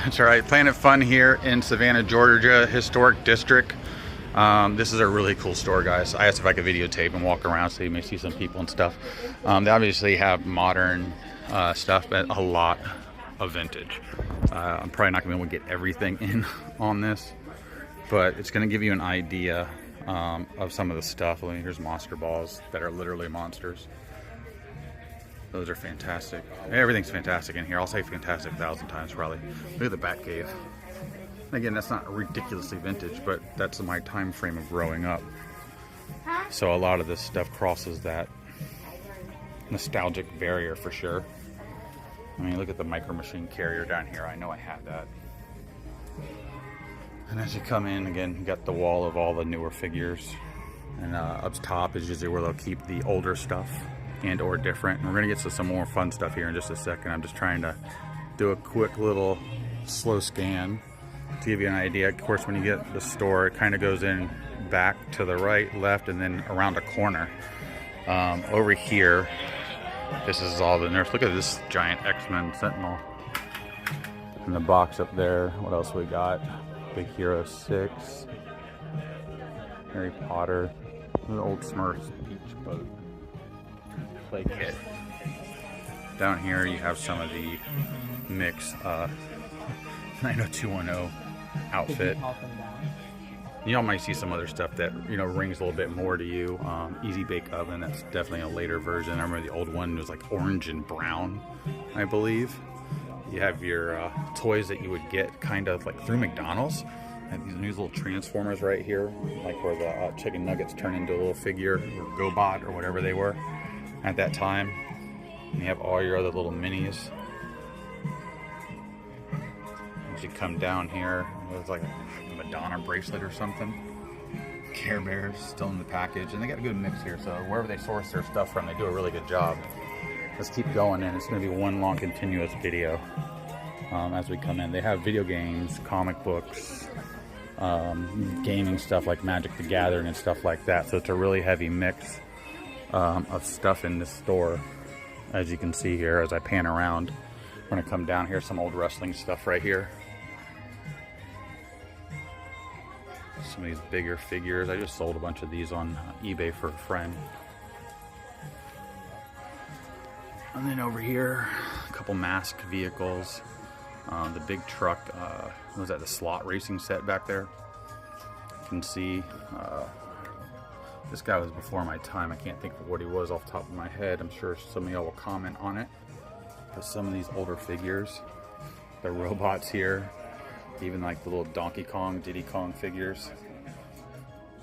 That's all right. Planet Fun here in Savannah, Georgia, Historic District. This is a really cool store, guys. I asked if I could videotape and walk around so you may see some people and stuff. They obviously have modern stuff, but a lot of vintage. I'm probably not going to be able to get everything in on this, but it's going to give you an idea of some of the stuff. Here's monster balls that are literally monsters. Those are fantastic. Everything's fantastic in here. I'll say fantastic 1,000 times probably. Look at the Batcave. Again, that's not ridiculously vintage, but that's my time frame of growing up. So a lot of this stuff crosses that nostalgic barrier for sure. I mean, look at the Micro Machine carrier down here. I know I had that. And as you come in, again, you got the wall of all the newer figures. And up top is usually where they'll keep the older stuff and or different. And we're gonna get to some more fun stuff here in just a second. I'm just trying to do a quick little slow scan to give you an idea. Of course, when you get the store, it kind of goes in back to the right, left, and then around a corner. Over here, this is all the nerfs. Look at this giant X-Men Sentinel. In the box up there, what else we got? Big Hero 6. Harry Potter. The old Smurfs Beach Boat play kit. Down here you have some of the mix 90210 outfit. You might see some other stuff that rings a little bit more to you. Easy Bake Oven, that's definitely a later version. I remember the old one was like orange and brown, I believe. You have your toys that you would get kind of like through McDonald's. And these new little transformers right here, like where the chicken nuggets turn into a little figure or GoBot or whatever they were at that time. And you have all your other little minis. As you come down here, it was like a Madonna bracelet or something. Care Bears still in the package, and they got a good mix here. So wherever they source their stuff from, they do a really good job. Let's keep going, and it's going to be one long continuous video as we come in. They have video games, comic books, gaming stuff like Magic the Gathering and stuff like that. So it's a really heavy mix of stuff in this store, as you can see here as I pan around. We're going to come down here, some old wrestling stuff right here. Some of these bigger figures. I just sold a bunch of these on eBay for a friend. And then over here, a couple masked vehicles. The big truck, was that the slot racing set back there? You can see this guy was before my time. I can't think of what he was off the top of my head. I'm sure some of y'all will comment on it. But some of these older figures, the robots here, even like the little Donkey Kong, Diddy Kong figures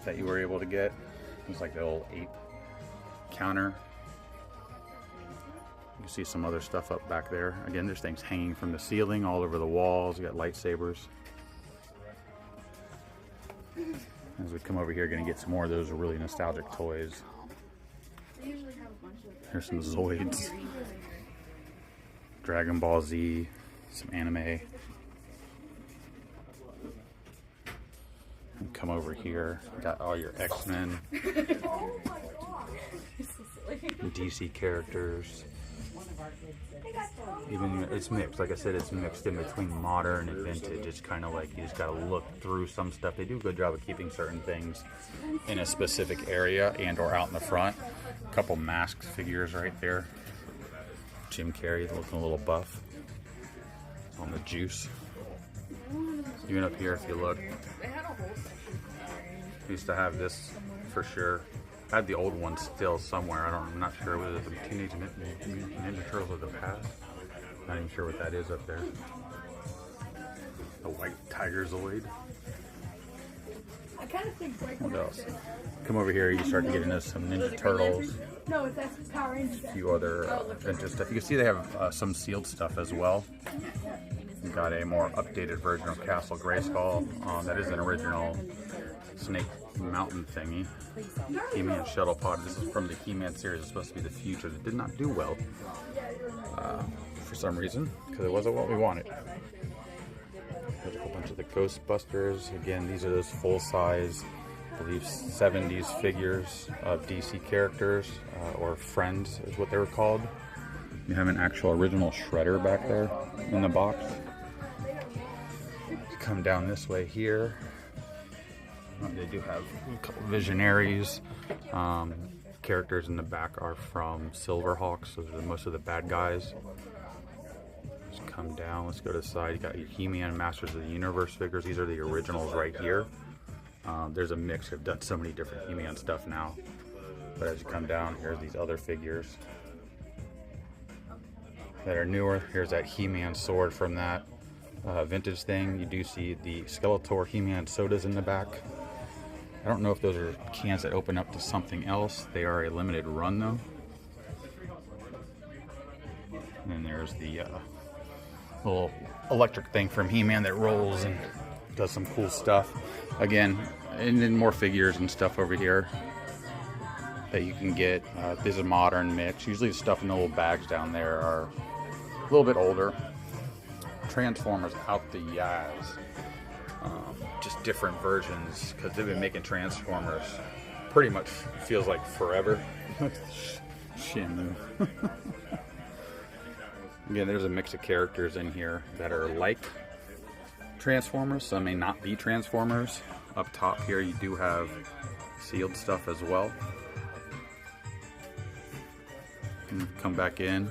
that you were able to get. It's like the old ape counter. You can see some other stuff up back there. Again, there's things hanging from the ceiling all over the walls. You got lightsabers. As we come over here, gonna get some more of those really nostalgic toys. Here's some Zoids. Dragon Ball Z, some anime. And come over here, got all your X-Men. DC characters. Even it's mixed, like I said, it's mixed in between modern and vintage. It's kind of like you just gotta look through some stuff. They do a good job of keeping certain things in a specific area and or out in the front. A couple masked figures right there. Jim Carrey looking a little buff on the juice. Even up here, if you look, used to have this for sure. I had the old one still somewhere. I'm not sure whether it's the Teenage Mutant Ninja Turtles of the past. Not even sure what that is up there. The white Tiger Zoid. What else? Come over here, you start to get into some Ninja Turtles. A few other vintage stuff. You can see they have some sealed stuff as well. We've got a more updated version of Castle Grayskull. That is an original Snake Mountain thingy. He-Man Shuttle Pod. This is from the He-Man series. It's supposed to be the future. That did not do well for some reason, because it wasn't what we wanted. There's a whole bunch of the Ghostbusters. Again, these are those full-size, I believe, 70s figures of DC characters, or Friends is what they were called. You have an actual original Shredder back there in the box. Come down this way here. They do have a couple Visionaries. Characters in the back are from Silverhawks. Those are most of the bad guys. Just come down. Let's go to the side. You got your He-Man Masters of the Universe figures. These are the originals right here. There's a mix. They've done so many different He-Man stuff now. But as you come down, here's these other figures that are newer. Here's that He-Man sword from that vintage thing. You do see the Skeletor He-Man sodas in the back. I don't know if those are cans that open up to something else. They are a limited run though. And then there's the little electric thing from He-Man that rolls and does some cool stuff. Again, and then more figures and stuff over here that you can get. This is a modern mix. Usually the stuff in the little bags down there are a little bit older. Transformers out the yaz. Just different versions, because they've been making Transformers pretty much feels like forever. Shenmue. Again, there's a mix of characters in here that are like Transformers. Some may not be Transformers. Up top here you do have sealed stuff as well. And come back in.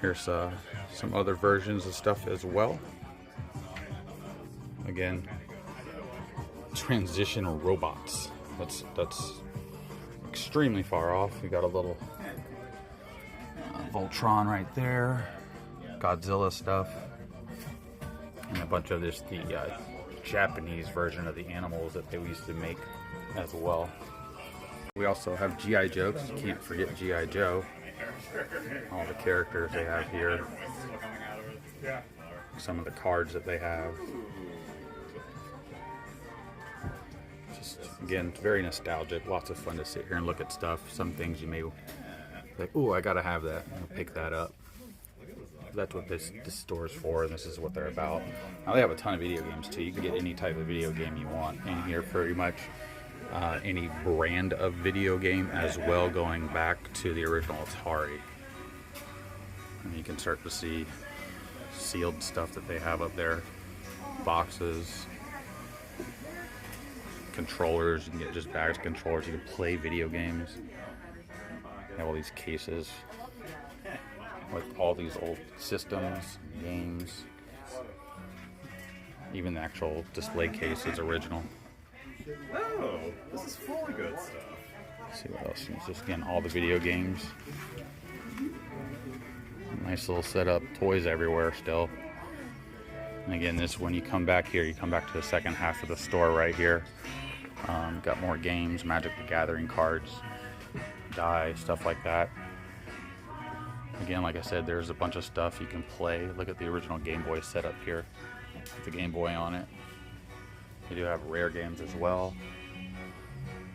Here's some other versions of stuff as well. Again, transition robots. That's extremely far off. We got a little Voltron right there, Godzilla stuff, and a bunch of the Japanese version of the animals that they used to make as well. We also have G.I. Joe, because you can't forget G.I. Joe. All the characters they have here. Some of the cards that they have. Just, again, very nostalgic. Lots of fun to sit here and look at stuff. Some things you may like, ooh, I gotta have that. I'll pick that up. That's what this store is for, and this is what they're about. Now they have a ton of video games too. You can get any type of video game you want in here, pretty much. Any brand of video game as well, going back to the original Atari. And you can start to see sealed stuff that they have up there. Boxes, controllers. You can get just bags of controllers. You can play video games. They have all these cases with all these old systems, games. Even the actual display case is original. Oh, this is full of good stuff. Let's see what else. It's just, again, all the video games. Nice little setup. Toys everywhere still. And again, this, when you come back here, you come back to the second half of the store right here. Got more games, Magic the Gathering cards, die, stuff like that. Again, like I said, there's a bunch of stuff you can play. Look at the original Game Boy setup here with the Game Boy on it. They do have rare games as well.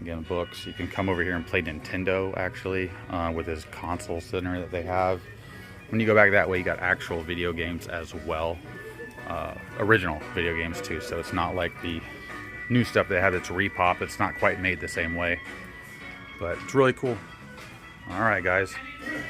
Again, books. You can come over here and play Nintendo, actually, with this console center that they have. When you go back that way, you got actual video games as well. Original video games, too. So it's not like the new stuff they have that's repop. It's not quite made the same way. But it's really cool. All right, guys.